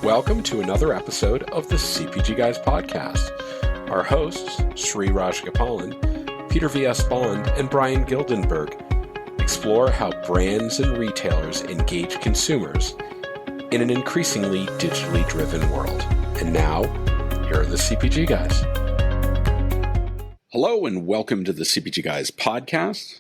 Welcome to another episode of the CPG Guys podcast. Our hosts, Sri Rajgopalan, Peter V.S. Bond, and Brian Gildenberg explore how brands and retailers engage consumers in an increasingly digitally driven world. And now, here are the CPG Guys. Hello and welcome to the CPG Guys podcast,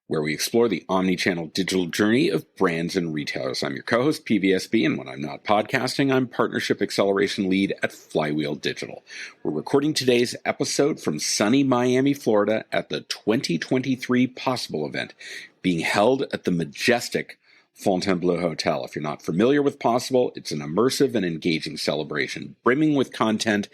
where we explore the omni-channel digital journey of brands and retailers. I'm your co-host, PVSB, and when I'm not podcasting, I'm Partnership Acceleration Lead at Flywheel Digital. We're recording today's episode from sunny Miami, Florida at the 2023 Possible event being held at the majestic Fontainebleau Hotel. If you're not familiar with Possible, it's an immersive and engaging celebration, brimming with content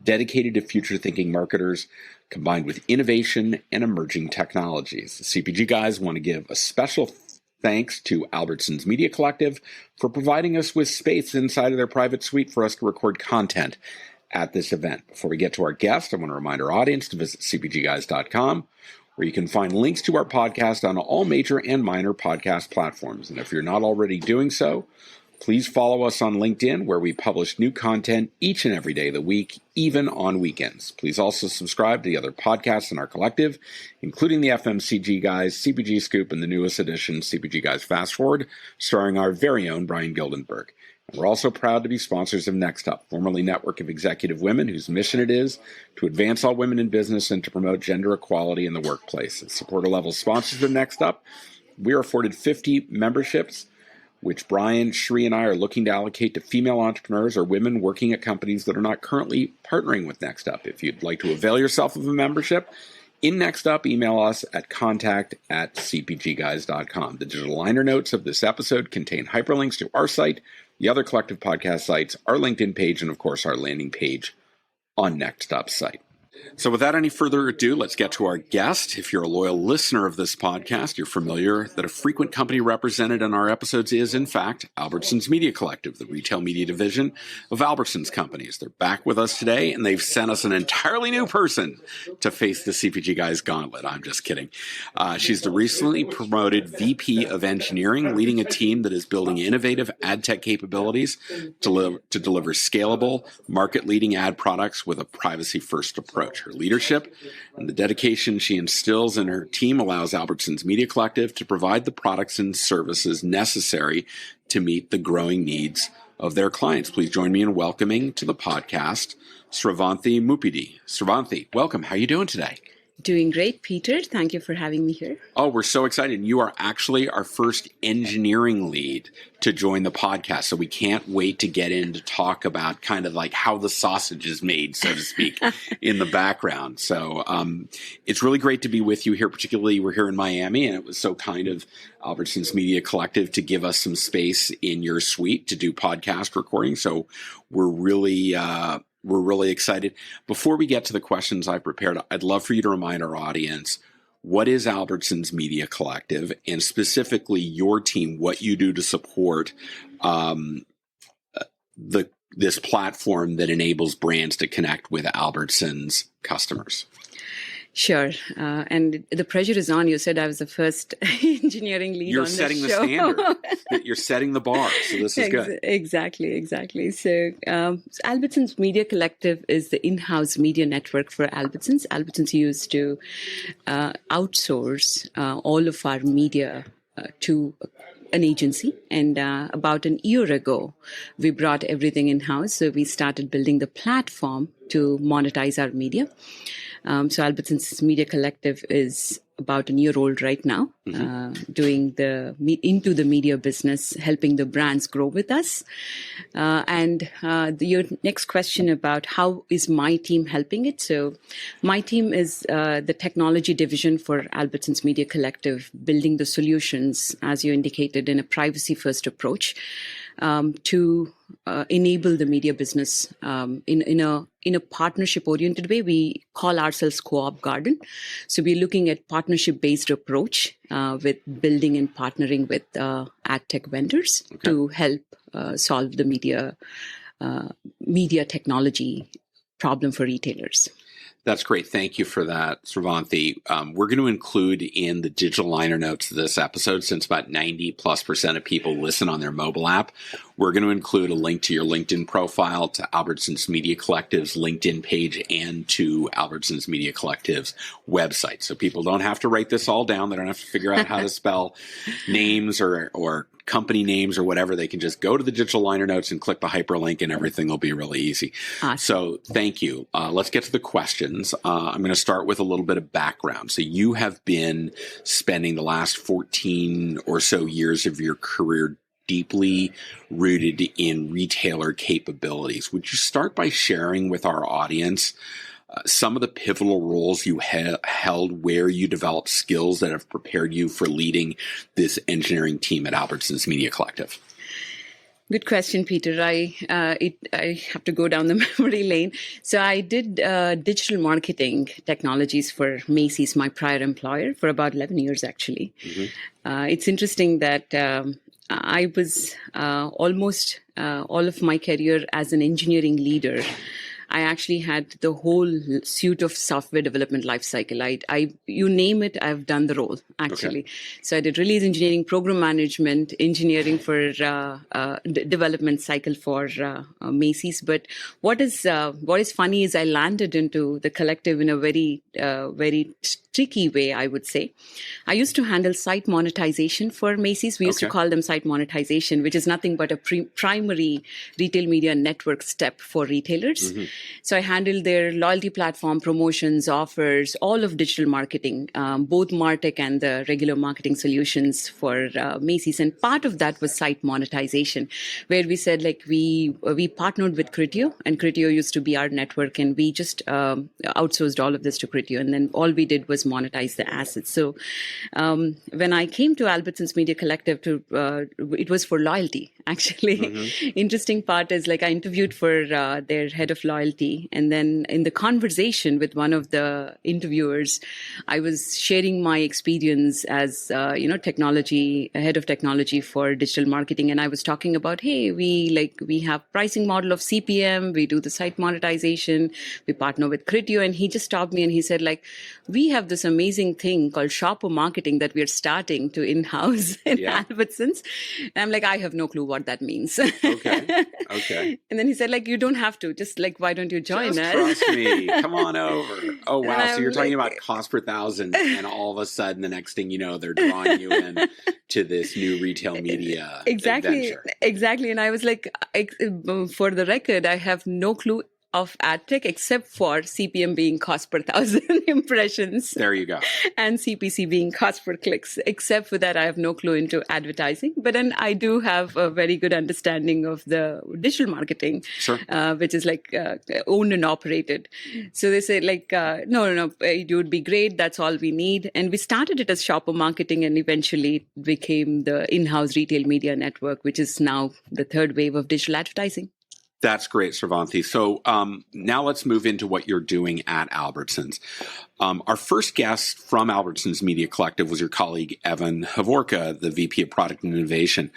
dedicated to future-thinking marketers, combined with innovation and emerging technologies. The CPG Guys want to give a special thanks to Albertsons Media Collective for providing us with space inside of their private suite for us to record content at this event. Before we get to our guest, I want to remind our audience to visit cpgguys.com, where you can find links to our podcast on all major and minor podcast platforms. And if you're not already doing so, please follow us on LinkedIn, where we publish new content each and every day of the week, even on weekends. Please also subscribe to the other podcasts in our collective, including the FMCG Guys, CPG Scoop, and the newest edition, CPG Guys Fast Forward, starring our very own Brian Gildenberg. And we're also proud to be sponsors of Next Up, formerly Network of Executive Women, whose mission it is to advance all women in business and to promote gender equality in the workplace. As supporter-level sponsors of Next Up, we are afforded 50 memberships, which Brian, Sri, and I are looking to allocate to female entrepreneurs or women working at companies that are not currently partnering with Next Up. If you'd like to avail yourself of a membership in Next Up, email us at contact@cpgguys.com. The digital liner notes of this episode contain hyperlinks to our site, the other collective podcast sites, our LinkedIn page, and of course our landing page on Next Up's site. So without any further ado, let's get to our guest. If you're a loyal listener of this podcast, you're familiar that a frequent company represented in our episodes is, in fact, Albertsons Media Collective, the retail media division of Albertsons companies. They're back with us today, and they've sent us an entirely new person to face the CPG Guys gauntlet. I'm just kidding. She's the recently promoted VP of Engineering, leading a team that is building innovative ad tech capabilities to deliver scalable, market-leading ad products with a privacy-first approach. Her leadership and the dedication she instills in her team allows Albertsons Media Collective to provide the products and services necessary to meet the growing needs of their clients. Please join me in welcoming to the podcast Sravanthi Muppidi. Sravanthi, welcome. How are you doing today? Doing great, Peter. Thank you for having me here. Oh, we're so excited. You are actually our first engineering lead to join the podcast. So we can't wait to get in to talk about kind of like how the sausage is made, so to speak, in the background. So it's really great to be with you here, particularly we're here in Miami, and it was so kind of Albertsons Media Collective to give us some space in your suite to do podcast recording. So we're really excited. Before we get to the questions I prepared, I'd love for you to remind our audience, what is Albertsons Media Collective, and specifically your team, what you do to support this platform that enables brands to connect with Albertsons customers. Sure. And the pressure is on. You said I was the first engineering lead on the show. You're setting the standard. You're setting the bar. So this is good. Exactly. So Albertsons Media Collective is the in-house media network for Albertsons. Albertsons used to outsource all of our media to an agency. And about a year ago, we brought everything in-house. So we started building the platform to monetize our media. So Albertsons Media Collective is about a year old right now, doing into the media business, helping the brands grow with us. And your next question about how is my team helping it? So my team is the technology division for Albertsons Media Collective, building the solutions, as you indicated, in a privacy-first approach to enable the media business in a partnership-oriented way. We call ourselves Co-op Garden. So we're looking at partnership-based approach with building and partnering with ad tech vendors to help solve the media technology problem for retailers. That's great. Thank you for that, Sravanthi. We're going to include in the digital liner notes of this episode, since about 90+% of people listen on their mobile app, we're going to include a link to your LinkedIn profile, to Albertsons Media Collective's LinkedIn page, and to Albertsons Media Collective's website. So people don't have to write this all down. They don't have to figure out how to spell names or company names or whatever. They can just go to the digital liner notes and click the hyperlink, and everything will be really easy. Awesome. So thank you. Let's get to the questions. I'm going to start with a little bit of background. So you have been spending the last 14 or so years of your career deeply rooted in retailer capabilities. Would you start by sharing with our audience some of the pivotal roles you held where you developed skills that have prepared you for leading this engineering team at Albertsons Media Collective? Good question, Peter. I have to go down the memory lane. So I did digital marketing technologies for Macy's, my prior employer, for about 11 years, actually. Mm-hmm. It's interesting that I was almost all of my career as an engineering leader. I actually had the whole suite of software development lifecycle. You name it, I've done the role, actually. Okay. So I did release engineering, program management, engineering for development cycle for Macy's. But what is funny is I landed into the collective in a very tricky way, I would say. I used to handle site monetization for Macy's. We used to call them site monetization, which is nothing but a primary retail media network step for retailers. Mm-hmm. So I handled their loyalty platform, promotions, offers, all of digital marketing, both MarTech and the regular marketing solutions for Macy's. And part of that was site monetization, where we said, like, we partnered with Criteo, and Criteo used to be our network, and we just outsourced all of this to Criteo. And then all we did was monetize the assets. So when I came to Albertsons Media Collective, it was for loyalty, actually. Mm-hmm. Interesting part is, like, I interviewed for their head of loyalty. And then in the conversation with one of the interviewers, I was sharing my experience as, head of technology for digital marketing. And I was talking about, hey, we have pricing model of CPM. We do the site monetization. We partner with Criteo. And he just stopped me and he said, like, we have this amazing thing called shopper marketing that we are starting to in-house in Albertsons. And I'm like, I have no clue what that means. Okay. And then he said, like, you don't have to. Just, like, why don't you join us? Trust me. Come on over. Oh, wow. So you're talking about cost per thousand, and all of a sudden, the next thing you know, they're drawing you in to this new retail media adventure. Exactly. And I was like, for the record, I have no clue of ad tech except for CPM being cost per thousand impressions. There you go. And CPC being cost per clicks. Except for that, I have no clue into advertising. But then I do have a very good understanding of the digital marketing, sure. Which is like owned and operated. So they say, like, no, it would be great. That's all we need. And we started it as shopper marketing, and eventually it became the in-house retail media network, which is now the third wave of digital advertising. That's great, Sravanthi. So now let's move into what you're doing at Albertsons. Our first guest from Albertsons Media Collective was your colleague, Evan Hovokra, the VP of Product and Innovation.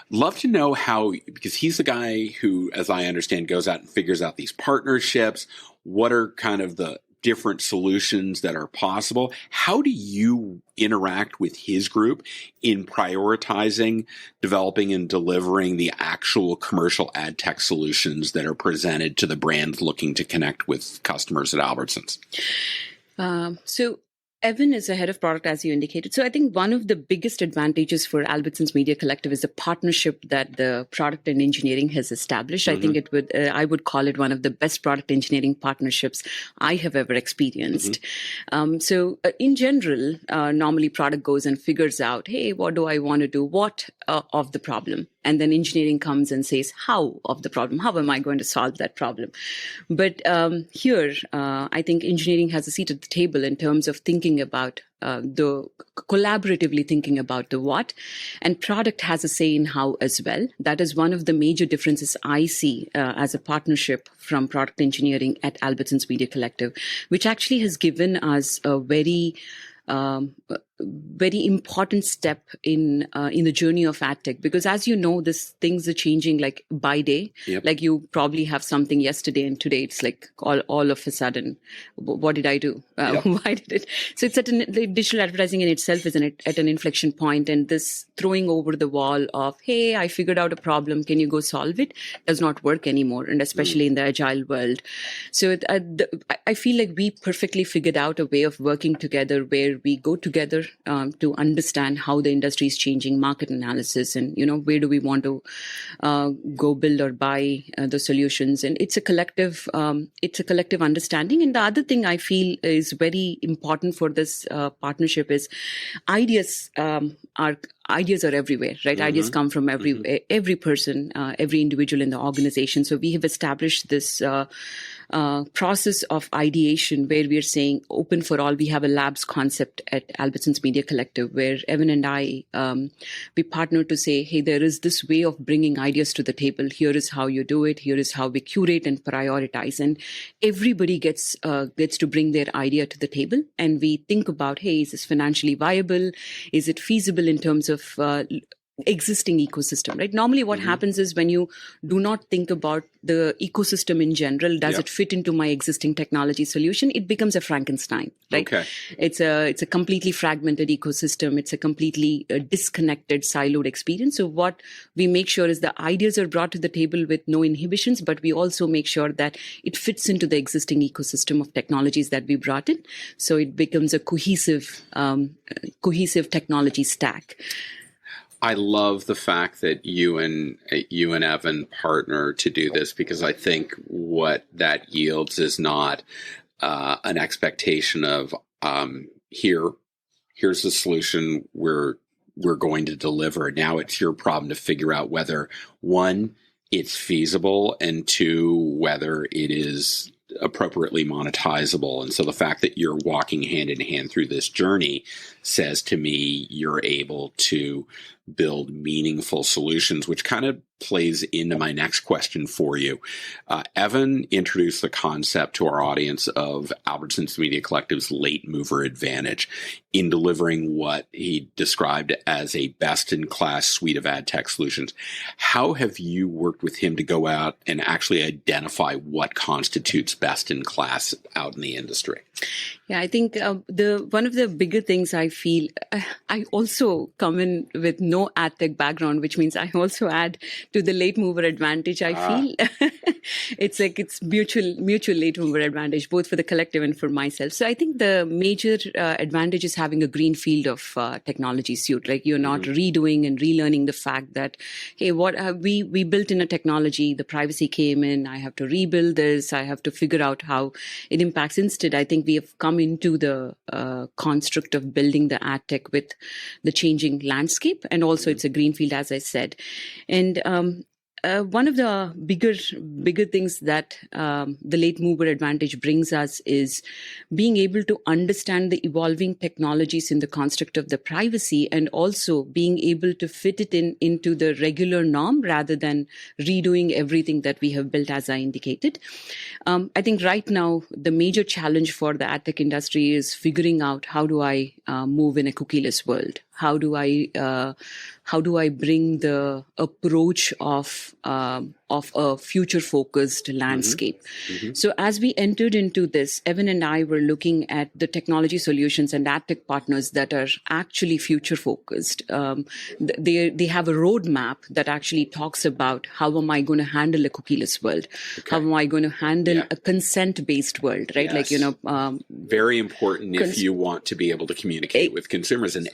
Love to know how, because he's the guy who, as I understand, goes out and figures out these partnerships. What are kind of the different solutions that are possible? How do you interact with his group in prioritizing, developing, and delivering the actual commercial ad tech solutions that are presented to the brands looking to connect with customers at Albertsons? So Evan is a head of product, as you indicated. So I think one of the biggest advantages for Albertsons Media Collective is the partnership that the product and engineering has established. Mm-hmm. I think I would call it one of the best product engineering partnerships I have ever experienced. Mm-hmm. In general, normally product goes and figures out, hey, what do I want to do? What of the problem? And then engineering comes and says, how of the problem? How am I going to solve that problem? But here, I think engineering has a seat at the table in terms of thinking about collaboratively thinking about the what, and product has a say in how as well. That is one of the major differences I see as a partnership from product engineering at Albertsons Media Collective, which actually has given us a very very important step in the journey of ad tech, because as you know, things are changing like by day. Yep. Like you probably have something yesterday and today it's like all of a sudden, what did I do? Yep. Why did it? So it's the digital advertising in itself is at an inflection point, and this throwing over the wall of, hey, I figured out a problem, can you go solve it, does not work anymore, and especially in the agile world. So I feel like we perfectly figured out a way of working together where we go together to understand how the industry is changing, market analysis, and where do we want to go build or buy the solutions. And it's a collective understanding. And the other thing I feel is very important for this partnership is ideas are everywhere, right? Ideas come from every person, every individual in the organization. So we have established this process of ideation where we are saying open for all. We have a labs concept at Albertsons Media Collective where Evan and I, we partner to say, hey, there is this way of bringing ideas to the table. Here is how you do it. Here is how we curate and prioritize. And everybody gets to bring their idea to the table. And we think about, hey, is this financially viable? Is it feasible in terms of existing ecosystem, right? Normally what happens is when you do not think about the ecosystem in general, does it fit into my existing technology solution? It becomes a Frankenstein, right? Okay. It's a completely fragmented ecosystem. It's a completely disconnected, siloed experience. So what we make sure is the ideas are brought to the table with no inhibitions, but we also make sure that it fits into the existing ecosystem of technologies that we brought in. So it becomes a cohesive technology stack. I love the fact that you and Evan partner to do this, because I think what that yields is not an expectation of here's the solution we're going to deliver. Now it's your problem to figure out whether, one, it's feasible, and two, whether it is appropriately monetizable. And so the fact that you're walking hand in hand through this journey says to me you're able to build meaningful solutions, which kind of plays into my next question for you. Evan introduced the concept to our audience of Albertsons Media Collective's late mover advantage in delivering what he described as a best-in-class suite of ad tech solutions. How have you worked with him to go out and actually identify what constitutes best-in-class out in the industry? Yeah, I think one of the bigger things I feel, I also come in with no ad tech background, which means I also add to the late mover advantage. I feel it's like it's mutual late mover advantage, both for the collective and for myself. So I think the major advantage is having a green field of technology suite. Like you're not redoing and relearning the fact that, hey, what we built in a technology, the privacy came in, I have to rebuild this, I have to figure out how it impacts. Instead, I think we have come into the construct of building the ad tech with the changing landscape, and also it's a greenfield, as I said. And one of the bigger things that the late mover advantage brings us is being able to understand the evolving technologies in the construct of the privacy, and also being able to fit it into the regular norm rather than redoing everything that we have built, as I indicated. I think right now the major challenge for the ad tech industry is figuring out how do I move in a cookieless world. How do I bring the approach of a future-focused landscape? So as we entered into this, Evan and I were looking at the technology solutions and ad tech partners that are actually future-focused. They have a roadmap that actually talks about how am I going to handle a cookieless world? Okay. How am I going to handle a consent-based world, right? Yes. Like, very important if you want to be able to communicate with consumers. And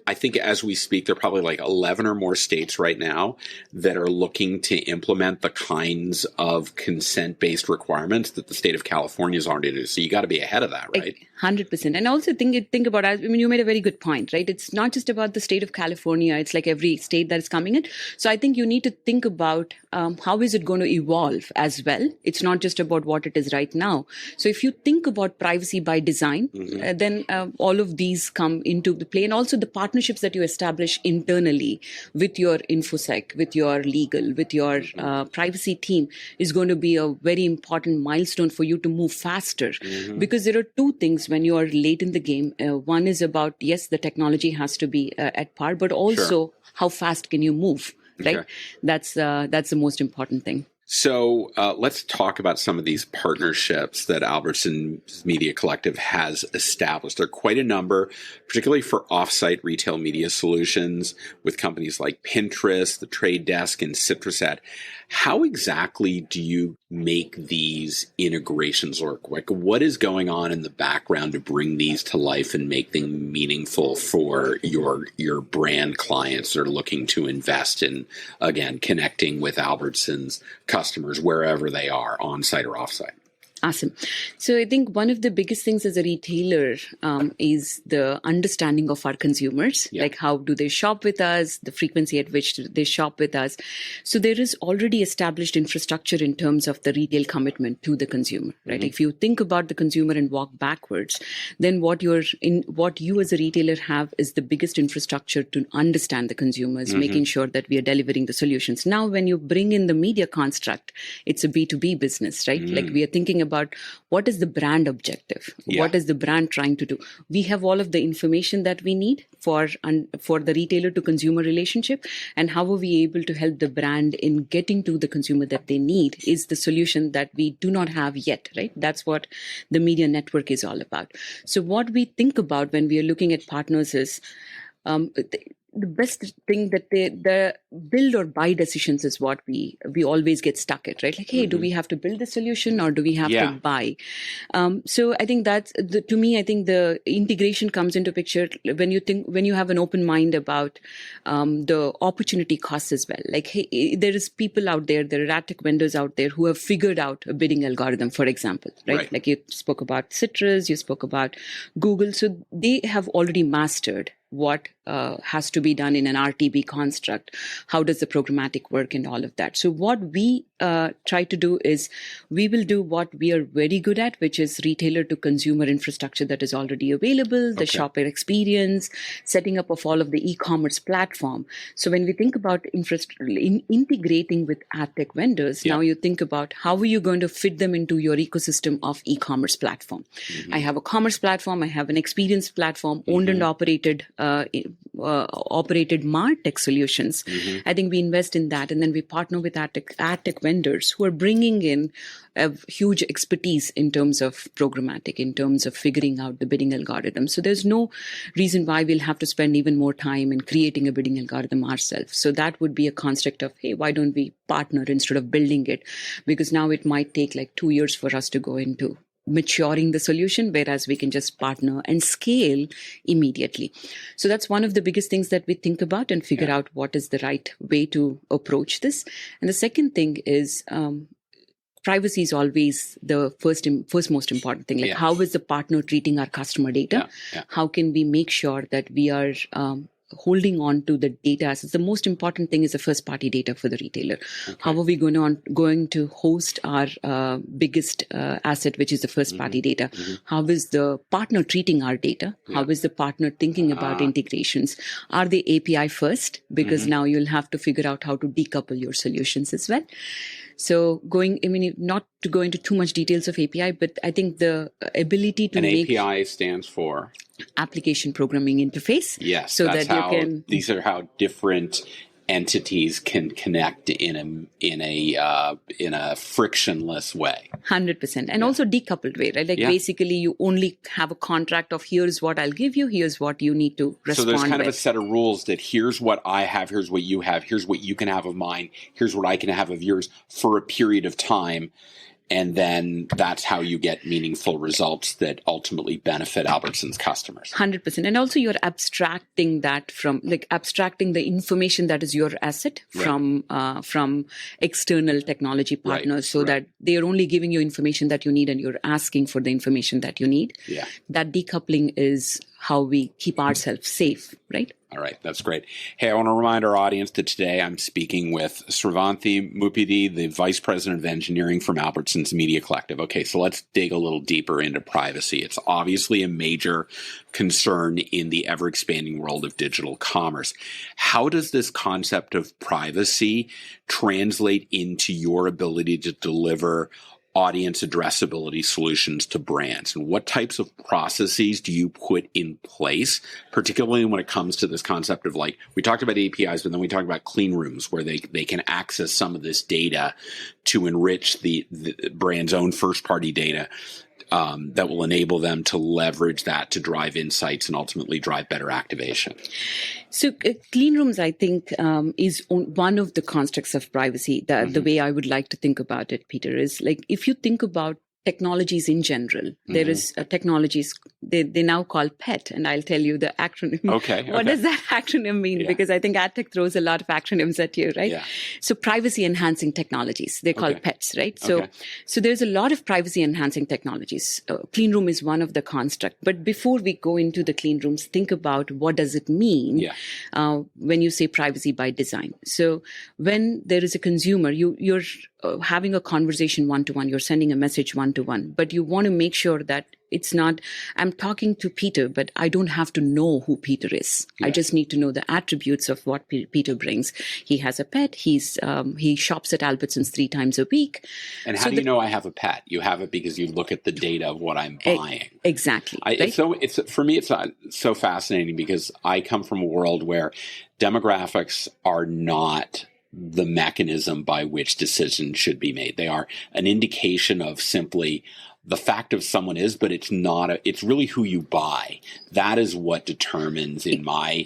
I think as we speak, there are probably like 11 or more states right now that are looking to implement the kinds of consent-based requirements that the state of California is already doing. So you got to be ahead of that, right? 100%. And also think about, you made a very good point, right? It's not just about the state of California. It's like every state that is coming in. So I think you need to think about how is it going to evolve as well. It's not just about what it is right now. So if you think about privacy by design, then all of these come into the play. And also the partnerships that you establish internally with your InfoSec, with your legal, with your privacy team is going to be a very important milestone for you to move faster. Because there are two things when you are late in the game. One is about, yes, the technology has to be at par, but also how fast can you move, right? That's the most important thing. So let's talk about some of these partnerships that Albertsons Media Collective has established. There are quite a number, particularly for offsite retail media solutions with companies like Pinterest, The Trade Desk, and CitrusAd. How exactly do you make these integrations work? Like, what is going on in the background to bring these to life and make them meaningful for your brand clients that are looking to invest in, again, connecting with Albertsons customers wherever they are, on-site or off-site? Awesome. So I think one of the biggest things as a retailer is the understanding of our consumers, like how do they shop with us, the frequency at which they shop with us. So there is already established infrastructure in terms of the retail commitment to the consumer, right? If you think about the consumer and walk backwards, then what you as a retailer have is the biggest infrastructure to understand the consumers, making sure that we are delivering the solutions. Now, when you bring in the media construct, it's a B2B business, right? Like we are thinking about what is the brand objective? What is the brand trying to do? We have all of the information that we need for the retailer to consumer relationship, and how are we able to help the brand in getting to the consumer that they need is the solution that we do not have yet, right? That's what the media network is all about. So what we think about when we are looking at partners is the best thing that the build or buy decisions is what we always get stuck at, right? Like, hey, do we have to build the solution or do we have to buy? So I think that's to me, I think the integration comes into picture when you have an open mind about the opportunity costs as well. Like, hey, there is people out there are ad tech vendors out there who have figured out a bidding algorithm, for example, right? Like you spoke about Citrus, you spoke about Google. So they have already mastered what has to be done in an RTB construct. How does the programmatic work and all of that? So what we try to do is we will do what we are very good at, which is retailer to consumer infrastructure that is already available, the shopper experience, setting up of all of the e-commerce platform. So when we think about integrating with ad tech vendors, now you think about how are you going to fit them into your ecosystem of e-commerce platform. I have a commerce platform, I have an experience platform, owned and operated MarTech solutions. I think we invest in that, and then we partner with ad tech vendors who are bringing in a huge expertise in terms of programmatic, in terms of figuring out the bidding algorithm. So there's no reason why we'll have to spend even more time in creating a bidding algorithm ourselves. So that would be a construct of, hey, why don't we partner instead of building it? Because now it might take like 2 years for us to go into maturing the solution, whereas we can just partner and scale immediately. So that's one of the biggest things that we think about and figure out what is the right way to approach this. And the second thing is privacy is always the first most important thing. Like how is the partner treating our customer data? How can we make sure that we are holding on to the data? Assets. The most important thing is the first party data for the retailer. How are we going to host our biggest asset, which is the first party data? How is the partner treating our data? How is the partner thinking about integrations? Are they API first? Because now you'll have to figure out how to decouple your solutions as well. So not to go into too much details of API, but I think the ability to make API stands for application programming interface. Yes, so that you can. These are how different entities can connect in a frictionless way. 100%, and also decoupled way, right? Like basically, you only have a contract of here's what I'll give you, here's what you need to respond. So there's kind of a set of rules that here's what I have, here's what you have, here's what you can have of mine, here's what I can have of yours for a period of time. And then that's how you get meaningful results that ultimately benefit Albertsons customers. 100%. And also you're abstracting that from abstracting the information that is your asset from external technology partners so that they are only giving you information that you need and you're asking for the information that you need. That decoupling is how we keep ourselves safe, right? All right, that's great. Hey, I want to remind our audience that today I'm speaking with Sravanthi Muppidi, the Vice President of Engineering from Albertsons Media Collective. Okay, so let's dig a little deeper into privacy. It's obviously a major concern in the ever-expanding world of digital commerce. How does this concept of privacy translate into your ability to deliver audience addressability solutions to brands? And what types of processes do you put in place, particularly when it comes to this concept of, like, we talked about APIs, but then we talked about clean rooms where they can access some of this data to enrich the brand's own first-party data that will enable them to leverage that to drive insights and ultimately drive better activation. So clean rooms, I think, is one of the constructs of privacy. The way I would like to think about it, Peter, is like, if you think about technologies in general, there is technologies they now call PET, and I'll tell you the acronym. Okay. What does that acronym mean? Yeah. Because I think AdTech throws a lot of acronyms at you, right? Yeah. So privacy enhancing technologies, they're called PETs, right? So there's a lot of privacy enhancing technologies. Clean room is one of the construct. But before we go into the clean rooms, think about what does it mean when you say privacy by design. So when there is a consumer, you're having a conversation one-to-one, you're sending a message one-to-one, but you want to make sure that it's not, I'm talking to Peter, but I don't have to know who Peter is. Yeah. I just need to know the attributes of what Peter brings. He has a pet. He shops at Albertsons 3 times a week. And how do you know I have a pet? You have it because you look at the data of what I'm buying. Exactly. Right? For me, it's so fascinating because I come from a world where demographics are not the mechanism by which decisions should be made. They are an indication of simply the fact of someone is, but it's not it's really who you buy. That is what determines in my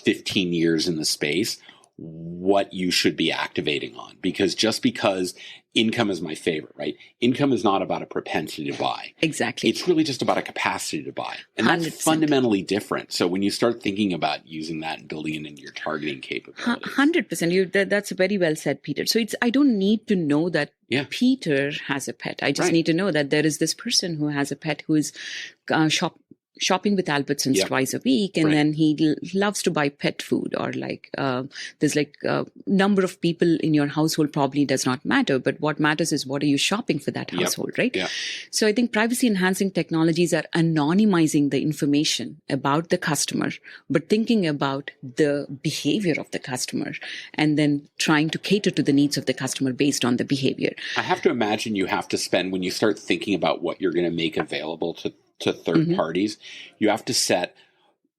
15 years in the space what you should be activating on. Because just because income is my favorite, right? Income is not about a propensity to buy. Exactly. It's really just about a capacity to buy. And 100%. That's fundamentally different. So when you start thinking about using that and building it into your targeting capabilities. 100%. That's very well said, Peter. So I don't need to know that Peter has a pet. I just need to know that there is this person who has a pet who is shopping with Albertsons twice a week, and then he loves to buy pet food, or there's number of people in your household probably does not matter, but what matters is what are you shopping for that household, right? Yeah. So I think privacy enhancing technologies are anonymizing the information about the customer, but thinking about the behavior of the customer and then trying to cater to the needs of the customer based on the behavior. I have to imagine you have to spend, when you start thinking about what you're going to make available to third parties, you have to set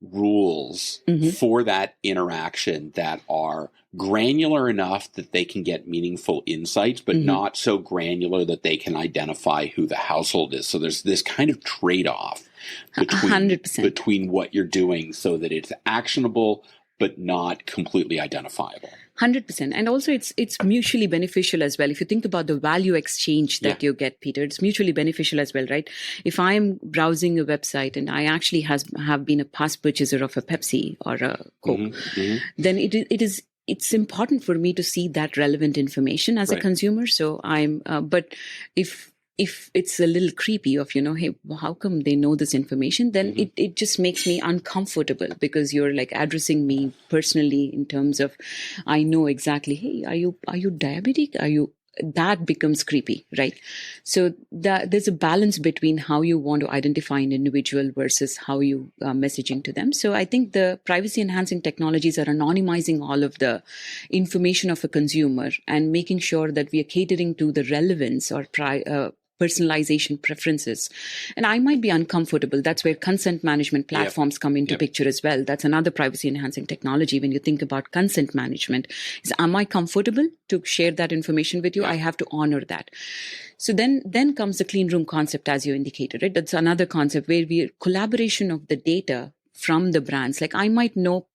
rules for that interaction that are granular enough that they can get meaningful insights, but not so granular that they can identify who the household is. So there's this kind of trade-off between what you're doing so that it's actionable, but not completely identifiable. 100%. And also it's mutually beneficial as well. If you think about the value exchange that you get, Peter, it's mutually beneficial as well, right? If I'm browsing a website and I actually have been a past purchaser of a Pepsi or a Coke, then it's important for me to see that relevant information as a consumer. So but if it's a little creepy of, hey, how come they know this information? Then it just makes me uncomfortable because you're like addressing me personally in terms of, I know exactly, hey, are you diabetic? That becomes creepy, right? So there's a balance between how you want to identify an individual versus how you are messaging to them. So I think the privacy enhancing technologies are anonymizing all of the information of a consumer and making sure that we are catering to the relevance or personalization preferences. And I might be uncomfortable. That's where consent management platforms come into picture as well. That's another privacy enhancing technology. When you think about consent management, am I comfortable to share that information with you? I have to honor that. So then comes the clean room concept, as you indicated, right? That's another concept where collaboration of the data from the brands. Like I might know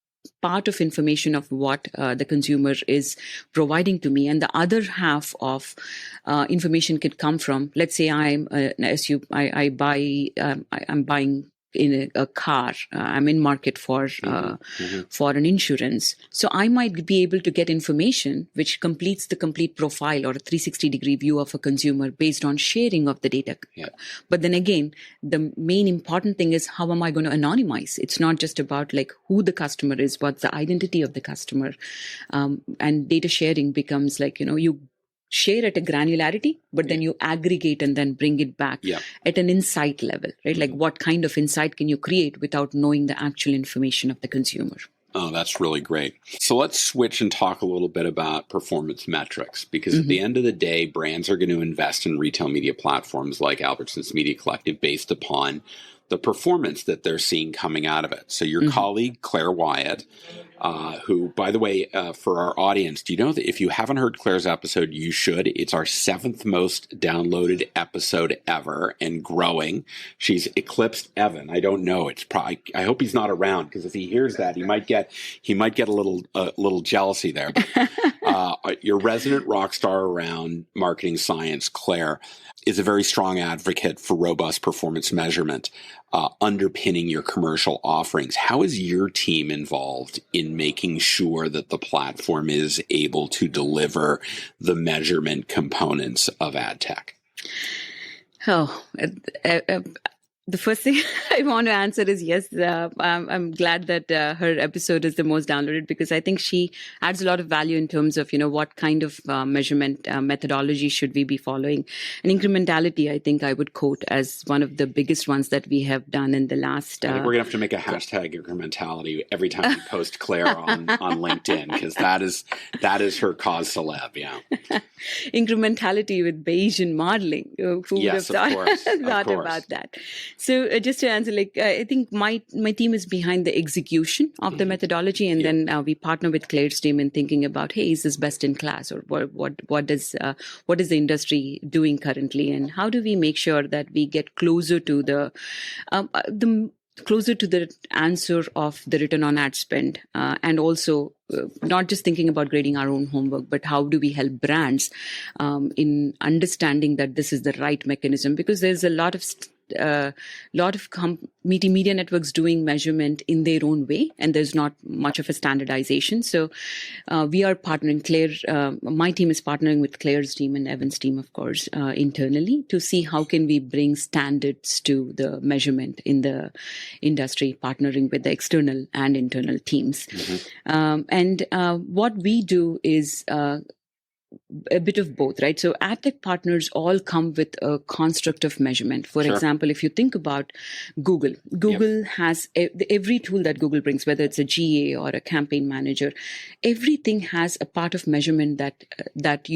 part of information of what the consumer is providing to me, and the other half of information could come from, let's say I'm buying in a car. I'm in market for an insurance. So I might be able to get information which completes the complete profile or a 360-degree view of a consumer based on sharing of the data. Yeah. But then again, the main important thing is how am I going to anonymize? It's not just about like who the customer is, what's the identity of the customer. And data sharing becomes like, you share at a granularity, but then you aggregate and then bring it back at an insight level, right? Like what kind of insight can you create without knowing the actual information of the consumer? Oh, that's really great. So let's switch and talk a little bit about performance metrics, because at the end of the day, brands are going to invest in retail media platforms like Albertsons Media Collective based upon the performance that they're seeing coming out of it. So your colleague, Claire Wyatt, who, by the way, for our audience, do you know that if you haven't heard Claire's episode, you should? It's our 7th most downloaded episode ever and growing. She's eclipsed Evan. I don't know. It's probably, I hope he's not around, because if he hears that, he might get a little jealousy there. But, your resident rock star around marketing science, Claire, is a very strong advocate for robust performance measurement underpinning your commercial offerings. How is your team involved in making sure that the platform is able to deliver the measurement components of ad tech? The first thing I want to answer is yes. I'm glad that her episode is the most downloaded, because I think she adds a lot of value in terms of, what kind of measurement methodology should we be following. And incrementality, I think I would quote as one of the biggest ones that we have done in the last. I think we're going to have to make a hashtag incrementality every time we post Claire on LinkedIn, because that is her cause celeb. Yeah. Incrementality with Bayesian modeling. Who would have thought about that? So just to answer, I think my team is behind the execution of the methodology, and then we partner with Claire's team in thinking about, hey, is this best in class, or what is the industry doing currently, and how do we make sure that we get closer to the answer of the return on ad spend, and also not just thinking about grading our own homework, but how do we help brands in understanding that this is the right mechanism, because there's a lot of media networks doing measurement in their own way, and there's not much of a standardization. So we are partnering. My team is partnering with Claire's team and Evan's team, of course, internally, to see how can we bring standards to the measurement in the industry, partnering with the external and internal teams. And what we do is a bit of both, right? So ad tech partners all come with a construct of measurement. For example, if you think about Google has every tool that Google brings, whether it's a GA or a campaign manager, everything has a part of measurement that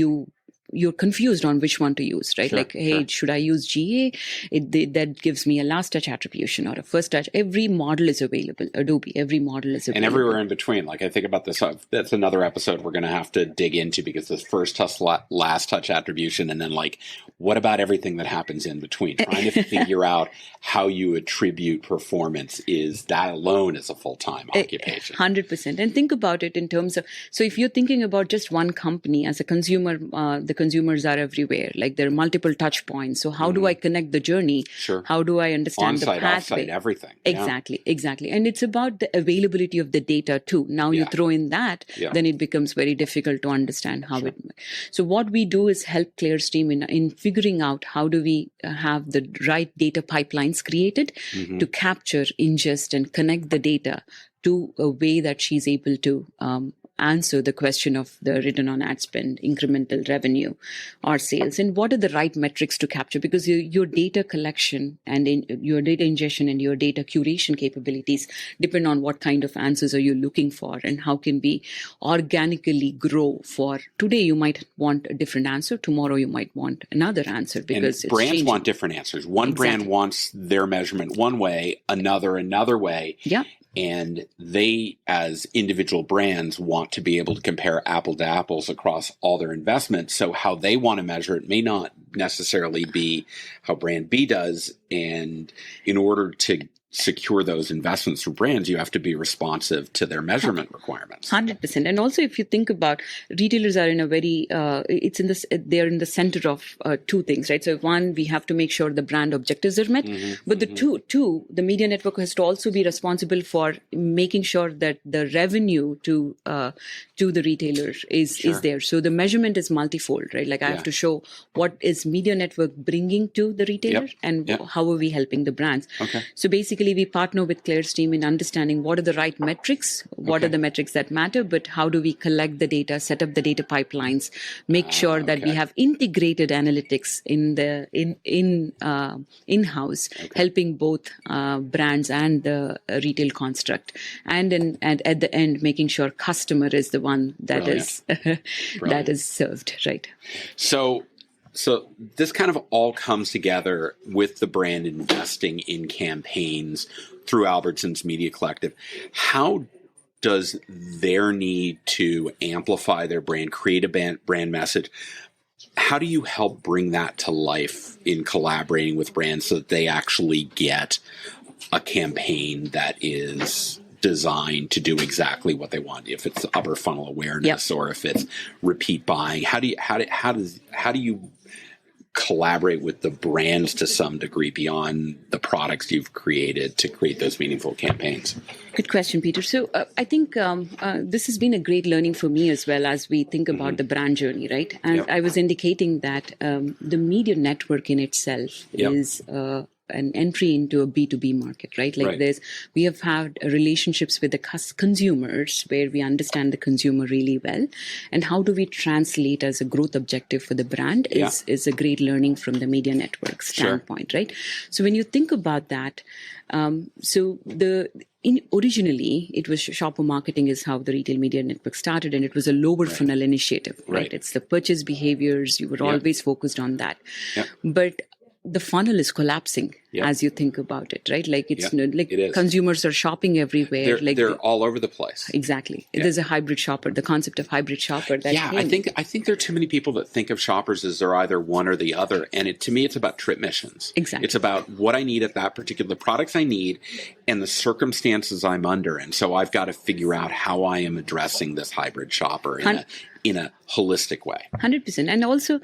you're confused on which one to use, right? Should I use GA? That gives me a last touch attribution or a first touch. Every model is available. Adobe, every model is available. And everywhere in between. Like I think about this, that's another episode we're going to have to dig into, because this first touch, last touch attribution, and then what about everything that happens in between? Trying to figure out how you attribute performance that alone is a full-time occupation. 100%. And think about it in terms of, so if you're thinking about just one company as a consumer, the consumers are everywhere. Like there are multiple touch points. So how do I connect the journey? How do I understand on-site, the pathway? Off-site, everything. Exactly. And it's about the availability of the data too. Now you throw in that, then it becomes very difficult to understand how it. So what we do is help Claire's team in figuring out how do we have the right data pipelines created to capture, ingest, and connect the data to a way that she's able to answer the question of the return on ad spend, incremental revenue, or sales, and what are the right metrics to capture, because your data collection and your data ingestion and your data curation capabilities depend on what kind of answers are you looking for, and how can we organically grow. For today you might want a different answer, tomorrow you might want another answer, because and brands want different answers. One brand wants their measurement one way, another way. And they, as individual brands, want to be able to compare apple to apples across all their investments. So how they want to measure it may not necessarily be how brand B does. And in order to secure those investments for brands, you have to be responsive to their measurement requirements. 100%. And also, if you think about retailers are in a very, they're in the center of two things, right? So one, we have to make sure the brand objectives are met, but the two, the media network has to also be responsible for making sure that the revenue to the retailer is there. So the measurement is multifold, right? Like I have to show what is media network bringing to the retailer and how are we helping the brands. Okay. So basically, we partner with Claire's team in understanding what are the right metrics, what are the metrics that matter, but how do we collect the data, set up the data pipelines, make sure that we have integrated analytics in-house, helping both brands and the retail construct, and at the end making sure customer is the one that is that is served, right? So this kind of all comes together with the brand investing in campaigns through Albertsons Media Collective. How does their need to amplify their brand, create a brand message, how do you help bring that to life in collaborating with brands so that they actually get a campaign that is designed to do exactly what they want? If it's upper funnel awareness or if it's repeat buying, how do you collaborate with the brands to some degree beyond the products you've created to create those meaningful campaigns? Good question, Peter. So I think this has been a great learning for me as well as we think about the brand journey, right? And I was indicating that the media network in itself is an entry into a B2B market, right? Like we have had relationships with the consumers where we understand the consumer really well. And how do we translate as a growth objective for the brand is a great learning from the media network standpoint, right? So when you think about that, originally, it was shopper marketing is how the retail media network started, and it was a lower funnel initiative, right? It's the purchase behaviors. You were always focused on that. But the funnel is collapsing as you think about it, right? Like it consumers are shopping everywhere. They're all over the place. Exactly. There's a hybrid shopper, the concept of hybrid shopper. I think there are too many people that think of shoppers as they're either one or the other. And to me, it's about trip missions. Exactly. It's about what I need at that particular products I need and the circumstances I'm under. And so I've got to figure out how I am addressing this hybrid shopper in a holistic way. 100%. And also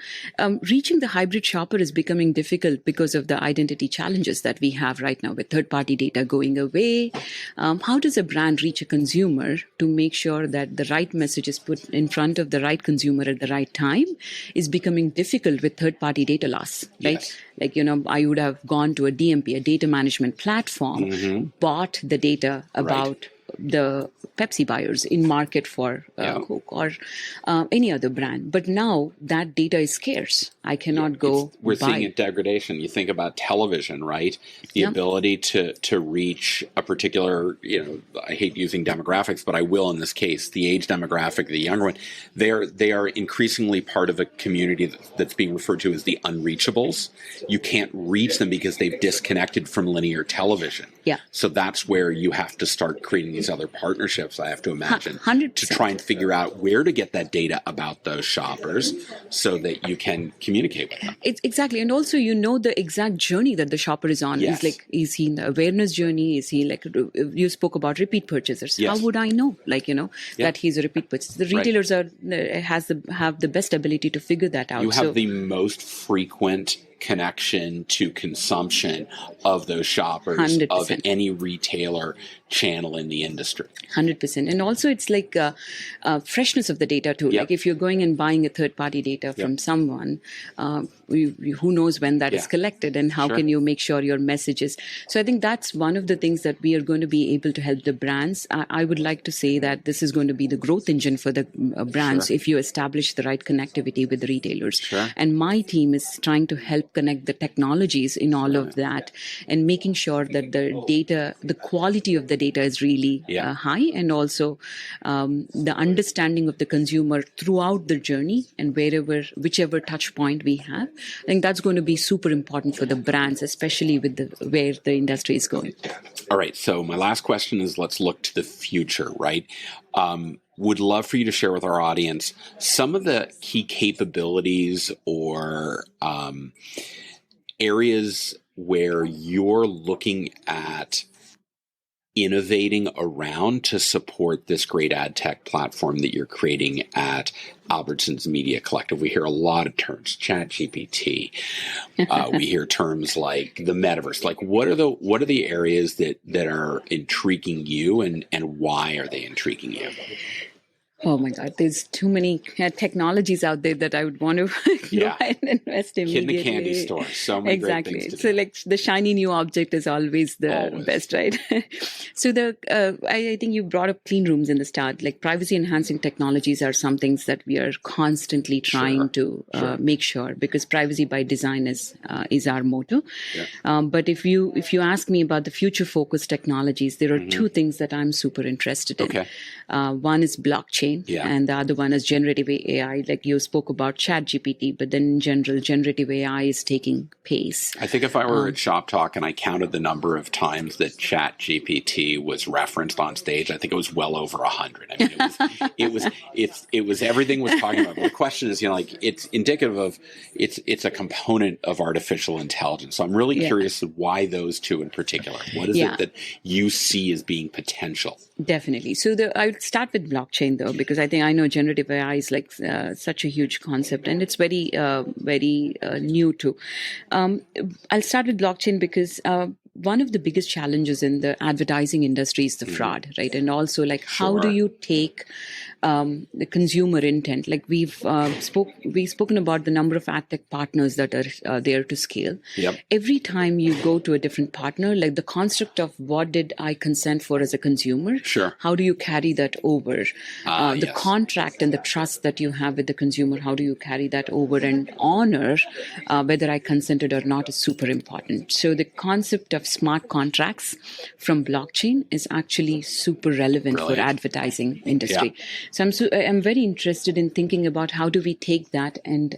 reaching the hybrid shopper is becoming difficult because of the identity challenges that we have right now with third-party data going away. How does a brand reach a consumer to make sure that the right message is put in front of the right consumer at the right time is becoming difficult with third-party data loss, right? Yes. Like, I would have gone to a DMP, a data management platform, bought the data about the Pepsi buyers in market for Coke or any other brand. But now that data is scarce. I cannot go We're buy. seeing a degradation. You think about television, right? The ability to reach a particular, I hate using demographics, but I will in this case, the age demographic, the younger one, they are increasingly part of a community that's being referred to as the unreachables. You can't reach them because they've disconnected from linear television. Yeah. So that's where you have to start creating these other partnerships, I have to imagine, 100%. to try and figure out where to get that data about those shoppers so that you can communicate with them. It's exactly. And also, the exact journey that the shopper is on. Yes. Is he in the awareness journey? Is he you spoke about repeat purchasers. Yes. How would I know, that he's a repeat purchaser? The retailers have the best ability to figure that out. You have the most frequent connection to consumption of those shoppers 100%. Of any retailer channel in the industry. 100%. And also it's like freshness of the data too. Yep. Like if you're going and buying a third party data from someone, who knows when that is collected and how can you make sure your message is. So I think that's one of the things that we are going to be able to help the brands. I would like to say that this is going to be the growth engine for the brands if you establish the right connectivity with the retailers. And my team is trying to help connect the technologies in all of that and making sure that the data, the quality of the data is really high, and also the understanding of the consumer throughout the journey and whichever touch point we have. I think that's going to be super important for the brands, especially with where the industry is going. All right. So my last question is, let's look to the future, right? Would love for you to share with our audience some of the key capabilities or areas where you're looking at innovating around to support this great ad tech platform that you're creating at Albertsons Media Collective? We hear a lot of terms, ChatGPT. We hear terms like the metaverse. Like, what are the areas that are intriguing you, and why are they intriguing you? Oh my God, there's too many technologies out there that I would want to go and invest immediately. Kid in a candy store, so many great things to do. So like the shiny new object is always the best, right? So I think you brought up clean rooms in the start. Like privacy enhancing technologies are some things that we are constantly trying to make sure, because privacy by design is our motto. Yeah. But if you ask me about the future focused technologies, there are two things that I'm super interested in. Okay. One is blockchain. And the other one is generative AI. Like you spoke about ChatGPT, but then in general, generative AI is taking pace. I think if I were at Shop Talk and I counted the number of times that ChatGPT was referenced on stage, I think it was well over 100. I mean, it was everything was talking about. But the question is, it's indicative of it's a component of artificial intelligence. So I'm really curious why those two in particular. What is it that you see as being potential? Definitely. So I would start with blockchain though, because I know generative AI is like such a huge concept, and it's very, very new too. I'll start with blockchain because one of the biggest challenges in the advertising industry is the fraud, right? And also like how do you take the consumer intent? Like we've spoken about the number of ad tech partners that are there to scale. Yep. Every time you go to a different partner, like the construct of what did I consent for as a consumer? Sure. How do you carry that over? The contract and the trust that you have with the consumer, how do you carry that over and honor whether I consented or not is super important. So the concept of smart contracts from blockchain is actually super relevant for advertising industry. Yeah. So I'm very interested in thinking about how do we take that and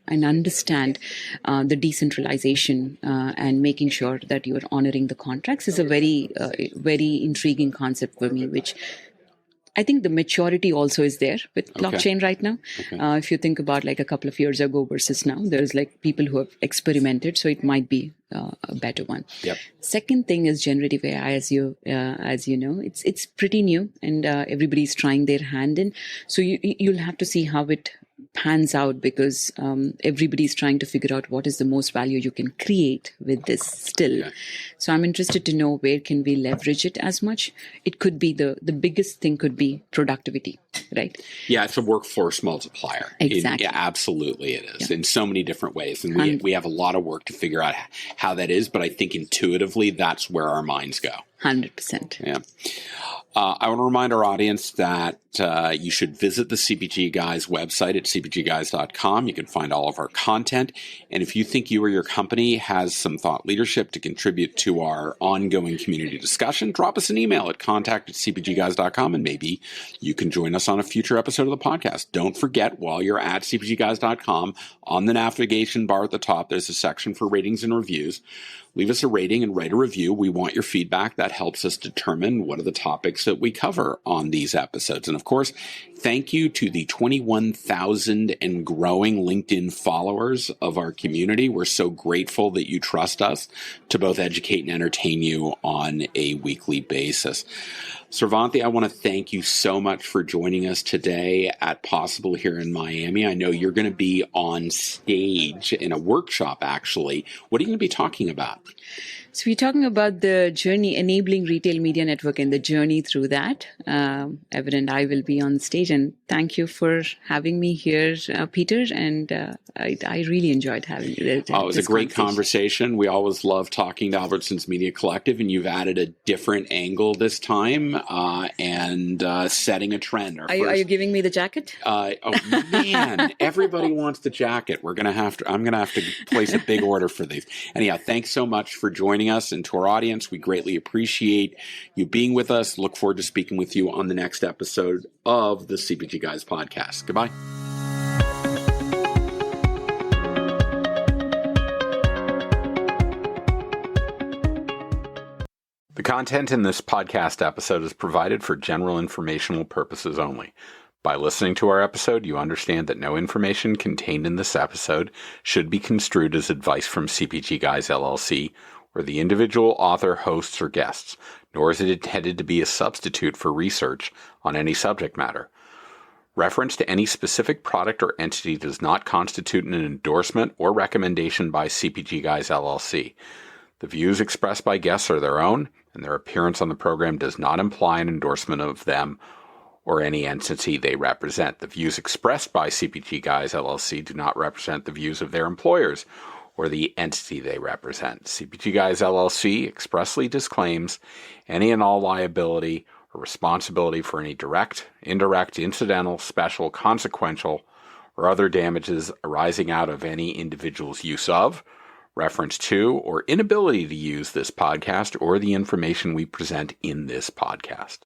understand the decentralization and making sure that you are honoring the contracts is a very, very intriguing concept for me, which I think the maturity also is there with blockchain right now. Okay. If you think about like a couple of years ago versus now, there's like people who have experimented, so it might be a better one. Yep. Second thing is generative AI, as you know, it's pretty new and everybody's trying their hand in. So you'll have to see how it pans out, because everybody's trying to figure out what is the most value you can create with this still. Yeah. So I'm interested to know where can we leverage it as much. It could be the biggest thing could be productivity, right? Yeah, it's a workforce multiplier. Exactly. Absolutely it is in so many different ways. And we have a lot of work to figure out how that is, but I think intuitively that's where our minds go. 100%. Yeah. I want to remind our audience that you should visit the CPG Guys website at cpgguys.com. You can find all of our content. And if you think you or your company has some thought leadership to contribute to our ongoing community discussion, drop us an email at contact@cpgguys.com, and maybe you can join us on a future episode of the podcast. Don't forget, while you're at cpgguys.com, on the navigation bar at the top, there's a section for ratings and reviews. Leave us a rating and write a review. We want your feedback. That helps us determine what are the topics that we cover on these episodes. And of course, thank you to the 21,000 and growing LinkedIn followers of our community. We're so grateful that you trust us to both educate and entertain you on a weekly basis. Sravanthi, I want to thank you so much for joining us today at Possible here in Miami. I know you're going to be on stage in a workshop, actually. What are you going to be talking about? So we're talking about the journey, enabling retail media network and the journey through that. Evan and I will be on stage, and thank you for having me here, Peter. And I really enjoyed having you there. It was a great conversation. We always love talking to Albertsons Media Collective, and you've added a different angle this time and setting a trend. Are you giving me the jacket? Oh man, everybody wants the jacket. I'm going to have to place a big order for these. Anyhow, thanks so much for joining us, and to our audience, we greatly appreciate you being with us. Look forward to speaking with you on the next episode of the CPG Guys podcast. Goodbye. The content in this podcast episode is provided for general informational purposes only. By listening to our episode, you understand that no information contained in this episode should be construed as advice from CPG Guys LLC or the individual author, hosts, or guests. nor is it intended to be a substitute for research on any subject matter. Reference to any specific product or entity does not constitute an endorsement or recommendation by CPG Guys LLC. The views expressed by guests are their own, and their appearance on the program does not imply an endorsement of them or any entity they represent. The views expressed by CPG Guys LLC do not represent the views of their employers or the entity they represent. CPG Guys LLC expressly disclaims any and all liability or responsibility for any direct, indirect, incidental, special, consequential, or other damages arising out of any individual's use of, reference to, or inability to use this podcast or the information we present in this podcast.